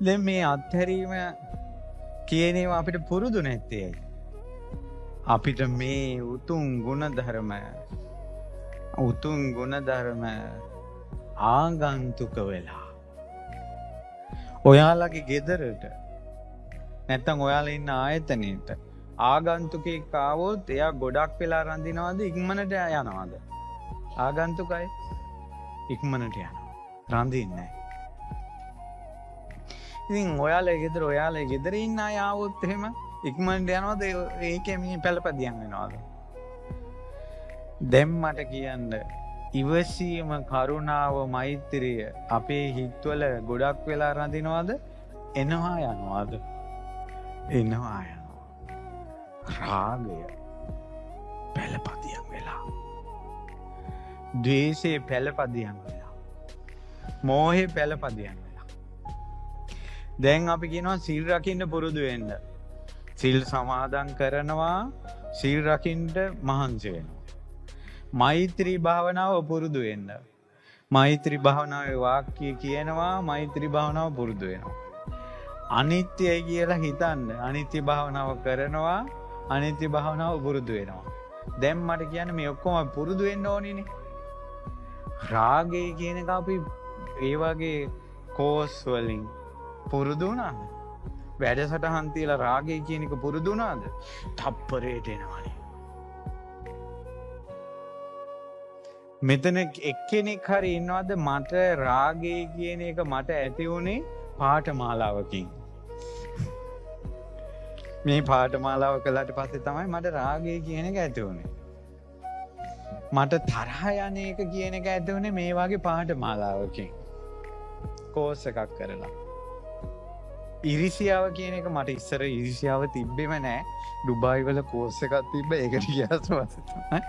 දැන් මේ අත්හැරීම කියන ඒවා අපිට පුරුදු නැත්තේ ඇයි? අපිට මේ උතුම් ගුණධර්ම ආගන්තුක වෙලා ඔයාලගේ ගෙදරට නැත්තම් ඔයාලා ඉන්න ආයතනයට ආගන්තුකෙක් ආවොත් එයා ගොඩක් වෙලා රඳිනවද ඉක්මනට යනවද? ආගන්තුකයි ඉක්මනට යනවා, රඳින්නේ නැහැ. ඉතින් ඔයාලා ගෙදර ඉන්න අය ආවොත් එහෙම ඉක්මනට යනවද? ඒකේ මේ පළපදියම් වෙනවද? දැන් මට කියන්න, ඉවසීම, කරුණාව, මෛත්‍රිය අපේ හිත්වල ගොඩක් වෙලා රඳිනවද? එනවා යනවද? එනවා යනවා. රාගය පළපදියම් වෙලා, ද්වේෂය පළපදියම් වෙලා, මෝහය පළපදියම් වෙලා. දැන් අපි කියනවා සීල් රකින්න පුරුදු වෙන්න. සීල් සමාදන් කරනවා, සීල් රකින්න මහන්සි වෙනවා. මෛත්‍රී භාවනාව පුරුදු වෙන්න. මෛත්‍රී භාවනාවේ වාක්‍ය කියනවා, මෛත්‍රී භාවනාව පුරුදු වෙනවා. අනිත්‍යයි කියලා හිතන්න, අනිත්‍ය භාවනාව කරනවා, අනිත්‍ය භාවනාව පුරුදු වෙනවා. දැන් මට කියන්න මේ ඔක්කොම පුරුදු වෙන්න ඕනිනේ. රාගය කියන එක අපි ඒ වගේ කෝස් වලින් පුරුදු වුණාද? වැඩසටහන් තියලා රාගය කියන එක පුරුදු වුණාද? තප්පරයට එනවනේ. මෙතන එක්කෙනෙක් හරි ඉන්නවද මට රාගය කියන එක මට ඇති වුණේ පාඨමාලාවකින්? මේ පාඨමාලාව කළාට පස්සේ තමයි මට රාගය කියන එක ඇති වුණේ. මට තරහ යන එක කියන එක ඇති වුණේ මේ වගේ පාඨමාලාවකින්, කෝස් එකක් කරලා. ඉරිසියාව කියන එක මට ඉස්සර ඉරිසියාව තිබ්බෙම නෑ. ඩුබායි වල කෝස් එකක් තිබ්බ, ඒකට ගියාට පස්සේ තමයි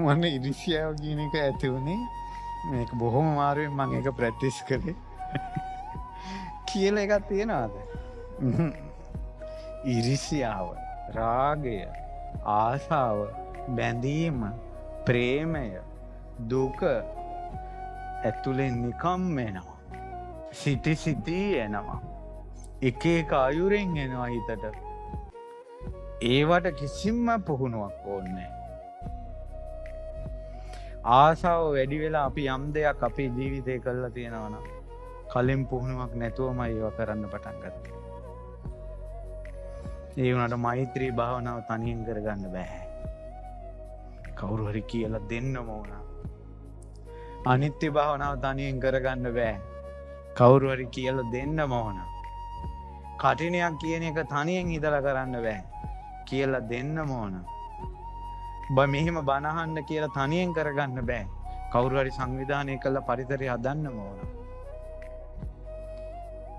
මම ඉරිසියාව කියන එක ඇති වුණේ. මේක බොහොම අමාරුවෙන් මම ඒක ප්‍රැක්ටිස් කරේ. කියලා එකක් තියනවාද? ඉරිසියාව, රාගය, ආසාව, බැඳීම, ප්‍රේමය, දුක ඇතුලෙන් නිකම් එනවා. සිටි එනවා. එක එක අයුරෙන් එනවා හිතට. ඒවට කිසිම පුහුණුවක් ඕනේ නැහැ. ආසාව වැඩි වෙලා අපි යම් දෙයක් අපේ ජීවිතේ කරලා තියෙනවා නම් කලින් පුහුණුවක් නැතුවම ඒව කරන්න පටන් ගත්තා. ඒ වුණාට මෛත්‍රී භාවනාව තනියෙන් කරගන්න බෑ. කවුරු හරි කියලා දෙන්නම ඕන. අනිත්‍ය භාවනාව තනියෙන් කරගන්න බෑ. කවුරු හරි කියලා දෙන්නම ඕන. කටිනයක් කියන එක තනියෙන් ඉඳලා කරන්න බෑ. කියලා දෙන්නම ඕන. මෙහෙම බණ අහන්න කියලා තනියෙන් කරගන්න බෑ. කවුරු හරි සංවිධානය කළා පරිසරය හදන්නම ඕන.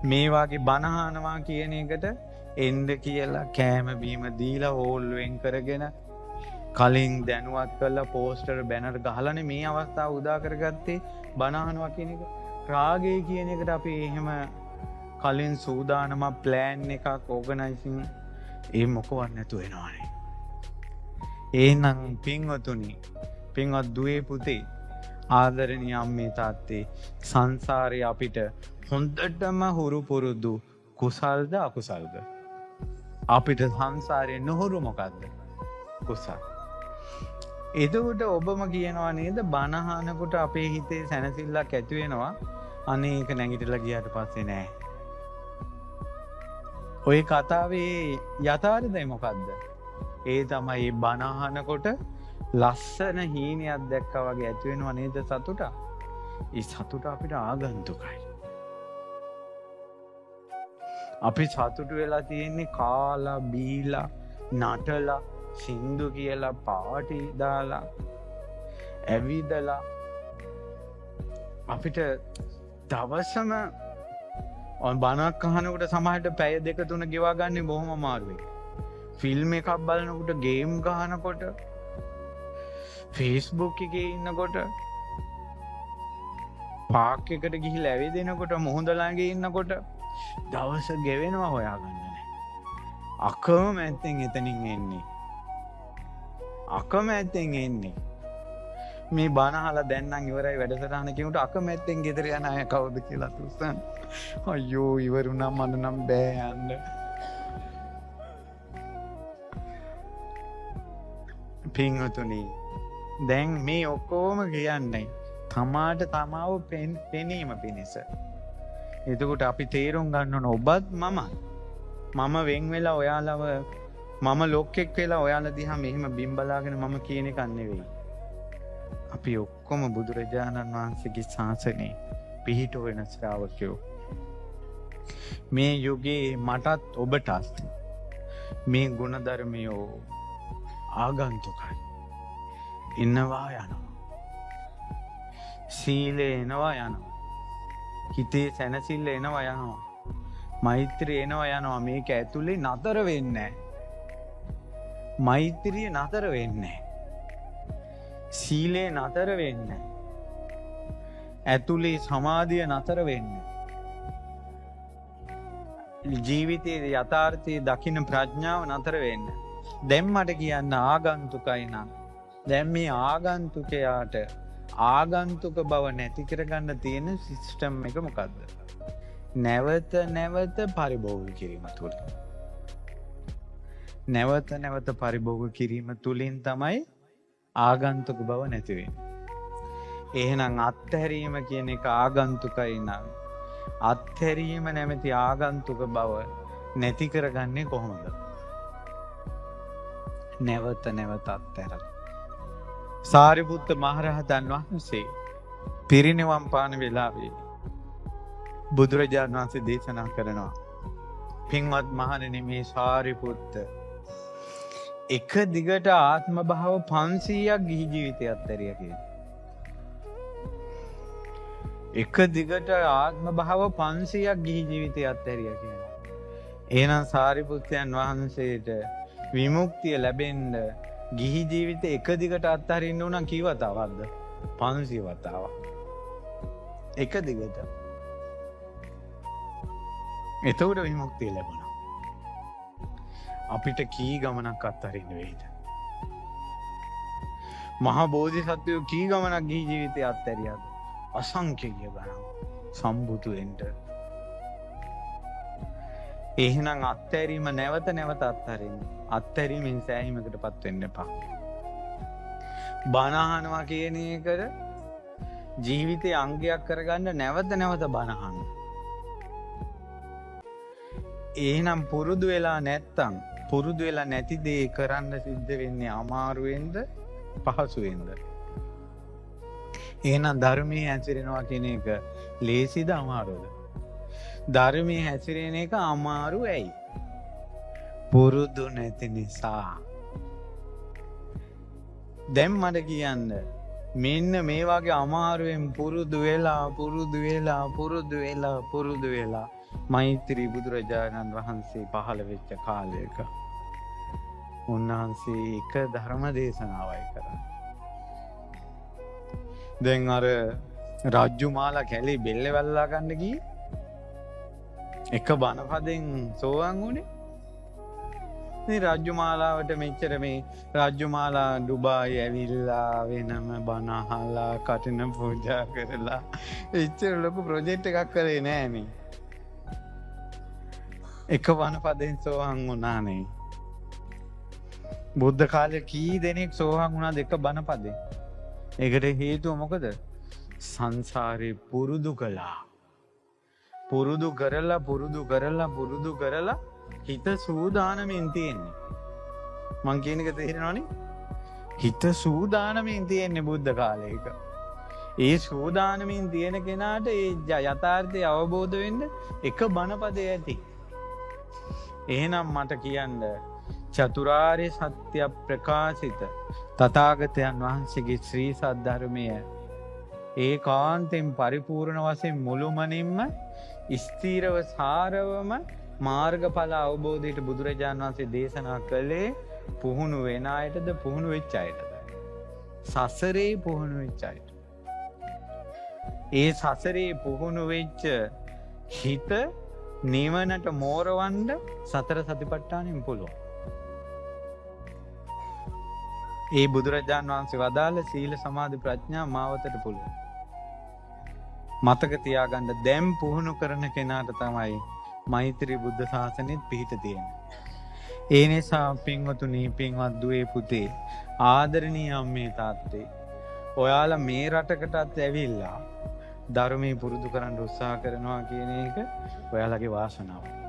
මේ වගේ බණ අහනවා කියන එකට එන්න කියලා කෑම බීම දීලා හෝල් වෙන් කරගෙන කලින් දැනුවත් කරලා පෝස්ටර් බැනර් ගහලානේ මේ අවස්ථාව උදා කරගත්තේ බණ අහනවා කියන එක. රාගය කියන එකට අපි එහෙම කලින් සූදානම ප්ලෑන් එකක් ඕගනයිසින් ඒ මොකවත් නැතුව එනවානේ. එහෙනම් පින්වතුනි, පින්වත් දුවේ පුතේ, ආදරණීය අම්මේ තාත්තේ, සංසාරේ අපිට හොඳටම හුරු පුරුදු කුසල්ද අකුසල්ද? අපිට සංසාරේ නොහුරු මොකද්ද? කුසල්. එතකොට ඔබම කියනවා නේද බණ අහනකොට අපේ හිතේ සැනසෙල්ලක් ඇති වෙනවා. අනේ ඒක නැගිටලා ගියාට පස්සේ නෑ. ඔය කතාවේ යථාර්ථය මොකද්ද? ඒ තමයි බණ අහනකොට ලස්සන හීනයක් දැක්කා වගේ ඇති වෙනව නේද සතුට? ඒ සතුට අපිට ආගන්තුකයි. අපි සතුටු වෙලා තියෙන්නේ කාලා බීලා නටලා සින්දු කියලා පාටි දාලා ඇවිදලා. අපිට දවසම බණක් අහනකොට සමහරට පැය 2-3 ගෙවා ගන්න බොහොම අමාරුයි. ෆිල්ම් එකක් බලනකොට, ගේම් ගහනකොට, Facebook එකේ ඉන්නකොට, පාක් එකට ගිහිල්ලා ඇවිදිනකොට, මොහොත ළඟ ඉන්නකොට දවස ගෙවෙනවා හොයාගන්න නැහැ. අකමැත්තෙන් එතනින් එන්නේ. මේ බනහලා දැන්නම් ඉවරයි වැඩසටහන කියනට අකමැත්තෙන් ගෙදර යන අය කවුද කියලා තුස්සන්. අයියෝ ඉවරුණා මට නම් බෑ යන්න. පින්වතුනි දැන් මේ ඔක්කොම කියන්නේ තමාට තමාව පෙනීම පිණිස. එතකොට අපි තේරුම් ගන්න ඕන ඔබත් මම වෙන් වෙලා ඔයාලව මම ලොක්ෙක් වෙලා ඔයාලා දිහා මෙහෙම බිම්බලාගෙන මම කියන එකක් නෙවෙයි. අපි ඔක්කොම බුදුරජාණන් වහන්සේගේ ශාසනයේ පිහිට වෙන ශ්‍රාවකයෝ. මේ යුගයේ මටත් ඔබටත් මේ ගුණධර්මයෝ ආගන්තුකයි. එනවා යනවා. සීලය එනවා යනවා. හිතේ සැනසෙල්ල එනවා යනවා. මෛත්‍රිය එනවා යනවා. මේක ඇතුලේ නතර වෙන්නේ නැහැ. මෛත්‍රිය නතර වෙන්නේ නැහැ. සීලේ නතර වෙන්නේ නැහැ. ඇතුලේ සමාධිය නතර වෙන්නේ නැහැ. ජීවිතයේ යථාර්ථයේ දකින්න ප්‍රඥාව නතර වෙන්නේ. දැන් මට කියන්න ආගන්තුකයි නම් දැන් මේ ආගන්තුකයාට ආගන්තුක බව නැති කරගන්න තියෙන සිස්ටම් එක මොකද්ද? නැවත නැවත පරිභෝග කිරීම තුළ. නැවත නැවත පරිභෝග කිරීම තුළින් තමයි ආගන්තුක බව නැති වෙන්නේ. එහෙනම් අත්හැරීම කියන එක ආගන්තුකයි නම් අත්හැරීම නැමැති ආගන්තුක බව නැති කරගන්නේ කොහොමද? නැවත නැවත අත්හැරලා. සාරිපුත්ත මහරහතන් වහන්සේ පිරිනිවන් පාන වෙලාවේ බුදුරජාණන් වහන්සේ දේශනා කරනවා, පින්වත් මහණෙනි මේ සාරිපුත්ත එක දිගට ආත්ම භාව 500ක් ගිහි ජීවිතය අත්හැරියා කියලා. එක දිගට ආත්ම භාව 500ක් ගිහි ජීවිතය අත්හැරියා කියලා. එහෙනම් සාරිපුත්තයන් වහන්සේට විමුක්තිය ලැබෙන්න ගිහි ජීවිතේ එක දිගට අත්හරින්න උන කී වතාවක්ද? 500 වතාවක්. එක දිගට. එතකොට විමුක්තිය ලැබුණා. අපිට කී ගමනක් අත්හරින්න වෙයිද? මහා බෝධිසත්වයෝ කී ගමනක් ගිහි ජීවිතේ අත්හැරියාද? අසංඛ්‍ය ගණන්. සම්බුදු වෙන්න. එහෙනම් අත්හැරීම නැවත නැවත අත්හරින්න. අත්හැරීමෙන් සෑහීමකටපත් වෙන්න එපා. බණ අහනවා කියන එකට ජීවිතයේ අංගයක් කරගන්න නැවත නැවත බණ අහන්න. එහෙනම් පුරුදු වෙලා නැත්තම් පුරුදු වෙලා නැති දේ කරන්න සිද්ධ වෙන්නේ අමාරුවෙන්ද පහසුවෙන්ද? එහෙනම් ධර්මයේ හැසිරෙනවා කියන එක ලේසිද අමාරුද? ධර්මයේ හැසිරෙන එක අමාරු ඇයි? පුරුදු නැති නිසා. දැන් මට කියන්න මෙන්න මේ වගේ අමාරුවෙන් පුරුදු වෙලා මෛත්‍රී බුදුරජාණන් වහන්සේ පහළ වෙච්ච කාලයක උන්වහන්සේ එක ධර්ම දේශනාවයි කරන්නේ. දැන් අර රජ්ජුමාලා කැලේ බෙල්ල වැල්ලා ගන්න ගියේ එක බණපදෙන් සෝවන් වුණේ. මේ රජ්ජුමාලාවට මෙච්චර මේ රජ්ජුමාලා ඩුබායි ඇවිල්ලා වෙනම බණ අහලා කටින පූජා කරලා එච්චර ලොකු ප්‍රොජෙක්ට් එකක් කරේ නෑ මේ. එක බණපදෙන් සෝවන් වුණානේ. බුද්ධ කාලේ කී දෙනෙක් සෝවන් වුණාද එක බණපදෙන්? ඒකට හේතුව මොකද? සංසාරේ පුරුදු කළා. පුරුදු කරලා හිත සූදානමින් තියෙන්නේ. මං කියන එක තේරෙනවනේ? හිත සූදානමින් තියෙන්නේ බුද්ධ කාලයක. ඒ සූදානමින් තියෙන කෙනාට ඒ යථාර්ථය අවබෝධ වෙන්න එක බණපදේ ඇති. එහෙනම් මට කියන්න චතුරාර්ය සත්‍ය ප්‍රකාශිත තථාගතයන් වහන්සේගේ ශ්‍රී සද්ධර්මය ඒකාන්තයෙන් පරිපූර්ණ වශයෙන් මුළුමනින්ම ස්ථීරව සාරවම මාර්ගඵල අවබෝධයට බුදුරජාණන් වහන්සේ දේශනා කළේ පුහුණු වෙන අයටද පුහුණු වෙච්ච අයටද? සසරේ පුහුණු වෙච්ච අයට. ඒ සසරේ පුහුණු වෙච්ච හිත නිවනට මෝරවන්න සතර සතිපට්ඨානෙන් පුළුවන්. ඒ බුදුරජාණන් වහන්සේ වදාළ සීල සමාධි ප්‍රඥා මාවතට පුළුවන්. මතක තියාගන්න දැන් පුහුණු කරන කෙනාට තමයි මෛත්‍රී බුද්ධ ශාසනයත් පිහිට තියෙන්නේ. ඒ නිසා පින්වතුනි පින්වත් දුවේ පුතේ ආදරණීය අම්මේ තාත්තේ ඔයාලා මේ රටකටත් ඇවිල්ලා ධර්මයේ පුරුදු කරන්න උත්සාහ කරනවා කියන එක ඔයාලගේ වාසනාව.